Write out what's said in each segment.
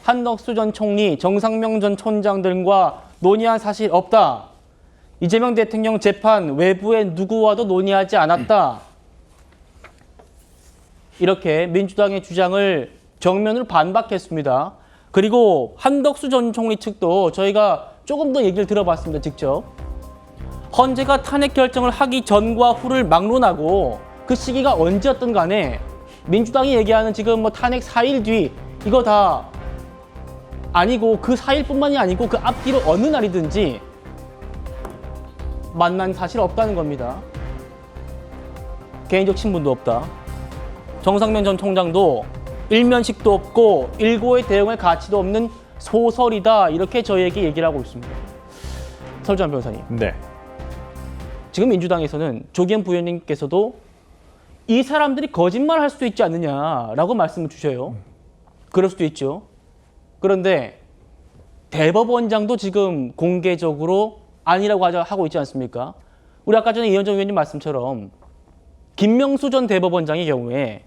한덕수 전 총리, 정상명 전 촌장 등과 논의한 사실 없다. 이재명 대통령 재판 외부의 누구와도 논의하지 않았다. 이렇게 민주당의 주장을 정면으로 반박했습니다. 그리고 한덕수 전 총리 측도 저희가 조금 더 얘기를 들어봤습니다. 직접. 헌재가 탄핵 결정을 하기 전과 후를 막론하고 그 시기가 언제였든 간에 민주당이 얘기하는 지금 뭐 탄핵 4일 뒤 이거 다 아니고 그 4일뿐만이 아니고 그 앞뒤로 어느 날이든지 만난 사실 없다는 겁니다. 개인적 친분도 없다. 정상면 전 총장도 일면식도 없고 일고의 대응할 가치도 없는 소설이다. 이렇게 저희에게 얘기를 하고 있습니다. 설주환 변호사님. 네. 지금 민주당에서는 조기현 부위원님께서도 이 사람들이 거짓말할 수도 있지 않느냐라고 말씀을 주셔요. 그럴 수도 있죠. 그런데 대법원장도 지금 공개적으로 아니라고 하고 있지 않습니까? 우리 아까 전에 이현정 의원님 말씀처럼 김명수 전 대법원장의 경우에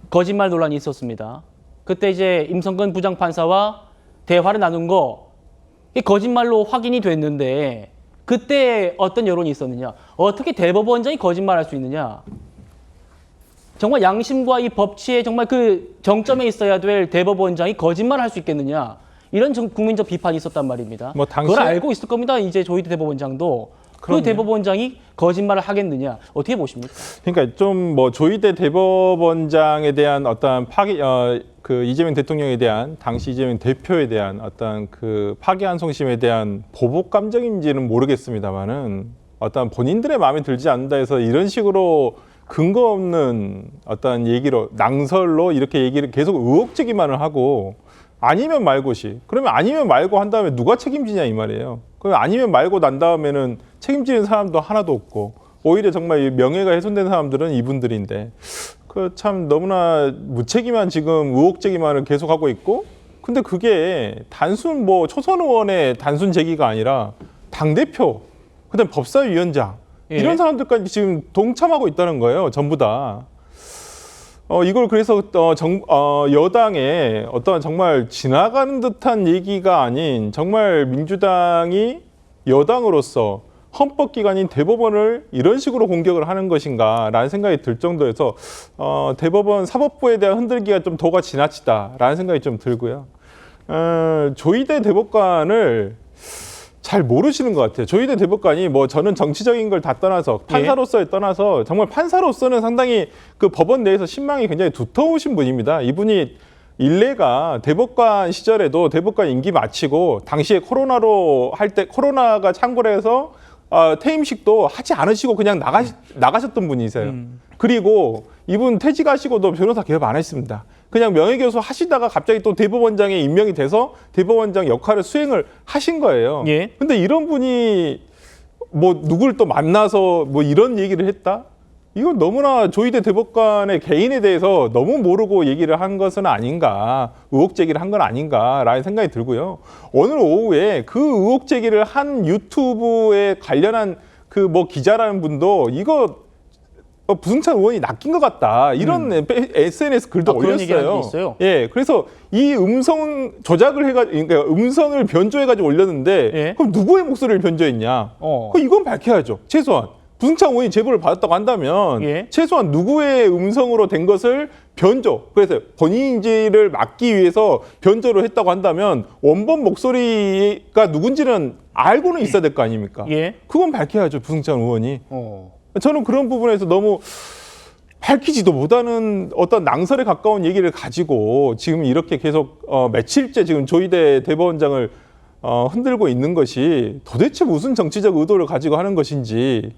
거짓말 논란이 있었습니다. 그때 이제 임성근 부장판사와 대화를 나눈 거 거짓말로 확인이 됐는데 그때 어떤 여론이 있었느냐? 어떻게 대법원장이 거짓말할 수 있느냐? 정말 양심과 이 법치의 정말 그 정점에 있어야 될 대법원장이 거짓말할 수 있겠느냐? 이런 국민적 비판이 있었단 말입니다. 뭐 그걸 알고 있을 겁니다. 이제 조희대 대법원장도. 그 대법원장이 거짓말을 하겠느냐? 어떻게 보십니까? 그러니까 좀 뭐 조희대 대법원장에 대한 어떤 그 이재명 대통령에 대한 당시 이재명 대표에 대한 어떤 그 파기환송심에 대한 보복 감정인지는 모르겠습니다만은 어떤 본인들의 마음에 들지 않는다 해서 이런 식으로 근거 없는 어떤 얘기로 낭설로 이렇게 얘기를 계속 의혹 제기만을 하고 아니면 말고시. 그러면 아니면 말고 한 다음에 누가 책임지냐 이 말이에요. 그럼 아니면 말고 난 다음에는 책임지는 사람도 하나도 없고 오히려 정말 명예가 훼손된 사람들은 이분들인데 그 참 너무나 무책임한 지금 의혹 제기만을 계속하고 있고 근데 그게 단순 뭐 초선 의원의 단순 제기가 아니라 당대표 그다음 법사위원장 이런 사람들까지 지금 동참하고 있다는 거예요. 전부 다. 이걸 그래서 여당의 어떤 정말 지나가는 듯한 얘기가 아닌 정말 민주당이 여당으로서 헌법기관인 대법원을 이런 식으로 공격을 하는 것인가라는 생각이 들 정도에서 대법원 사법부에 대한 흔들기가 좀 도가 지나치다라는 생각이 좀 들고요. 조희대 대법관을 잘 모르시는 것 같아요. 조희대 대법관이 뭐 저는 정치적인 걸 다 떠나서 판사로서에 떠나서 정말 판사로서는 상당히 그 법원 내에서 신망이 굉장히 두터우신 분입니다. 이분이 일례가 대법관 시절에도 대법관 임기 마치고 당시에 코로나로 할 때 코로나가 창궐 해서 퇴임식도 하지 않으시고 그냥 나가셨던 분이세요. 그리고 이분 퇴직하시고도 변호사 개업 안 했습니다. 그냥 명예교수 하시다가 갑자기 또 대법원장에 임명이 돼서 대법원장 역할을 수행을 하신 거예요. 예. 근데 이런 분이 뭐 누굴 또 만나서 뭐 이런 얘기를 했다? 이건 너무나 조희대 대법관의 개인에 대해서 너무 모르고 얘기를 한 것은 아닌가, 의혹 제기를 한 건 아닌가라는 생각이 들고요. 오늘 오후에 그 의혹 제기를 한 유튜브에 관련한 그 뭐 기자라는 분도 이거 부승찬 의원이 낚인 것 같다 이런 SNS 글도 올렸어요. 있어요? 예, 그래서 이 음성 조작을 해가지고 그러니까 음성을 변조해가지고 올렸는데 예? 그럼 누구의 목소리를 변조했냐? 그럼 이건 밝혀야죠. 최소한 부승찬 의원이 제보를 받았다고 한다면 예? 최소한 누구의 음성으로 된 것을 변조. 그래서 본인인지를 막기 위해서 변조를 했다고 한다면 원본 목소리가 누군지는 알고는 있어야 될 거 아닙니까? 예? 그건 밝혀야죠. 부승찬 의원이. 저는 그런 부분에서 너무 밝히지도 못하는 어떤 낭설에 가까운 얘기를 가지고 지금 이렇게 계속 며칠째 지금 조희대 대법원장을 흔들고 있는 것이 도대체 무슨 정치적 의도를 가지고 하는 것인지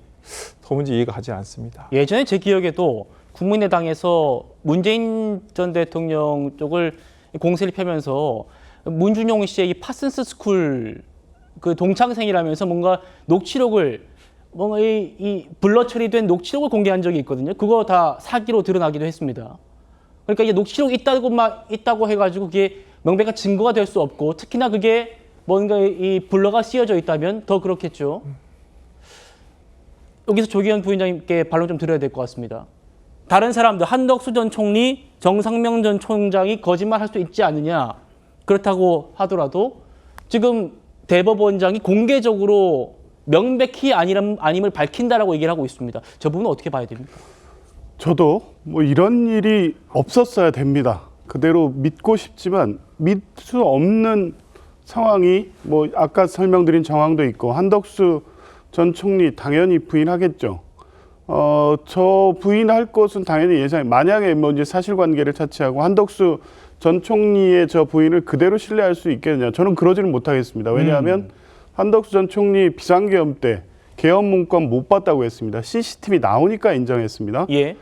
도무지 이해가 가지 않습니다. 예전에 제 기억에도 국민의당에서 문재인 전 대통령 쪽을 공세를 펴면서 문준용 씨의 이 파슨스 스쿨 그 동창생이라면서 뭔가 녹취록을 뭔가 이 블러 처리된 녹취록을 공개한 적이 있거든요. 그거 다 사기로 드러나기도 했습니다. 그러니까 이게 녹취록 있다고 해가지고 그게 명백한 증거가 될 수 없고 특히나 그게 뭔가 이 블러가 씌워져 있다면 더 그렇겠죠. 여기서 조기현 부위원장님께 반론 좀 드려야 될 것 같습니다. 다른 사람들 한덕수 전 총리, 정상명 전 총장이 거짓말할 수 있지 않느냐 그렇다고 하더라도 지금 대법원장이 공개적으로 명백히 아님을 밝힌다라고 얘기를 하고 있습니다. 저 부분은 어떻게 봐야 됩니까? 저도 뭐 이런 일이 없었어야 됩니다. 그대로 믿고 싶지만 믿을 수 없는 상황이 뭐 아까 설명드린 정황도 있고 한덕수 전 총리 당연히 부인하겠죠. 저 부인할 것은 당연히 만약에 뭐 이제 사실관계를 차치하고 한덕수 전 총리의 저 부인을 그대로 신뢰할 수 있겠느냐? 저는 그러지는 못하겠습니다. 왜냐하면 한덕수 전 총리 비상계엄 때 계엄 문건 못 봤다고 했습니다. CCTV 나오니까 인정했습니다. 예.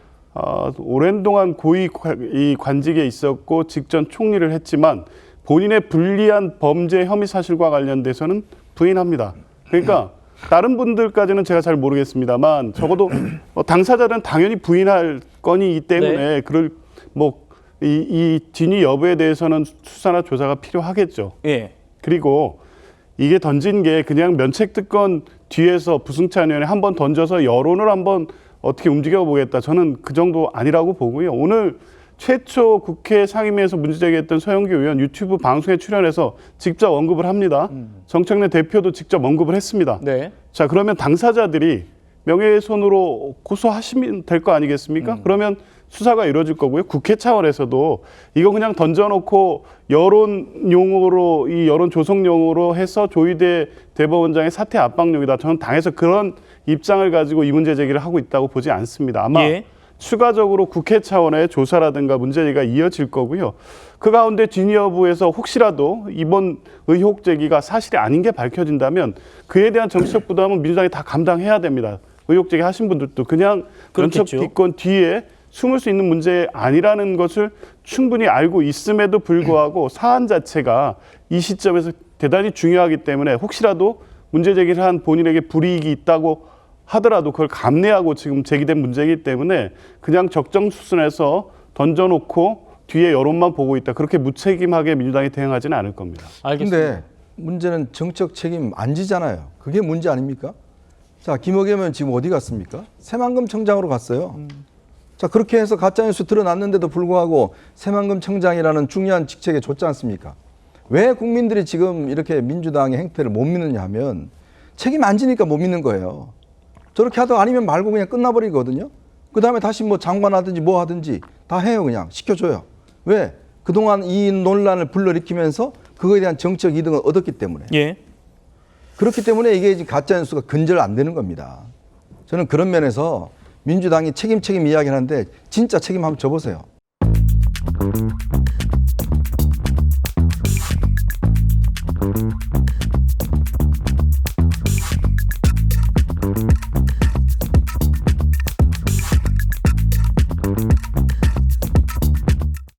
오랜 동안 고위 관직에 있었고 직전 총리를 했지만 본인의 불리한 범죄 혐의 사실과 관련돼서는 부인합니다. 그러니까 다른 분들까지는 제가 잘 모르겠습니다만 적어도 당사자는 당연히 부인할 건이기 때문에 그럴 이 진위 여부에 대해서는 수사나 조사가 필요하겠죠. 예. 그리고 이게 던진 게 그냥 면책특권 뒤에서 부승찬 의원이 한번 던져서 여론을 한번 어떻게 움직여 보겠다. 저는 그 정도 아니라고 보고요. 오늘 최초 국회 상임위에서 문제 제기했던 서영교 의원 유튜브 방송에 출연해서 직접 언급을 합니다. 정청래 대표도 직접 언급을 했습니다. 네. 자, 그러면 당사자들이 명예훼손으로 고소하시면 될 거 아니겠습니까? 그러면 수사가 이루어질 거고요. 국회 차원에서도 이거 그냥 던져놓고 여론용으로 이 여론 조성용으로 해서 조희대 대법원장의 사퇴 압박용이다. 저는 당에서 그런 입장을 가지고 이 문제 제기를 하고 있다고 보지 않습니다. 아마 추가적으로 국회 차원의 조사라든가 문제 제기가 이어질 거고요. 그 가운데 진위 여부에서 혹시라도 이번 의혹 제기가 사실이 아닌 게 밝혀진다면 그에 대한 정치적 부담은 민주당이 다 감당해야 됩니다. 의혹 제기 하신 분들도 그냥 면책특권 뒤에 숨을 수 있는 문제 아니라는 것을 충분히 알고 있음에도 불구하고 사안 자체가 이 시점에서 대단히 중요하기 때문에 혹시라도 문제 제기를 한 본인에게 불이익이 있다고 하더라도 그걸 감내하고 지금 제기된 문제이기 때문에 그냥 적정수순에서 던져놓고 뒤에 여론만 보고 있다. 그렇게 무책임하게 민주당이 대응하지는 않을 겁니다. 알겠습니다. 근데 문제는 정책 책임 안 지잖아요. 그게 문제 아닙니까? 자, 김의겸 의원 지금 어디 갔습니까? 새만금 청장으로 갔어요. 자, 그렇게 해서 가짜뉴스 드러났는데도 불구하고 새만금 청장이라는 중요한 직책에 줬지 않습니까? 왜 국민들이 지금 이렇게 민주당의 행태를 못 믿느냐 하면 책임 안 지니까 못 믿는 거예요. 저렇게 하다가 아니면 말고 그냥 끝나버리거든요. 그 다음에 다시 뭐 장관하든지 뭐 하든지 다 해요. 그냥 시켜줘요. 왜? 그동안 이 논란을 불러일으키면서 그거에 대한 정치적 이득을 얻었기 때문에. 예. 그렇기 때문에 이게 가짜뉴스가 근절 안 되는 겁니다. 저는 그런 면에서 민주당이 책임 이야기를 하는데 진짜 책임 한번 져보세요.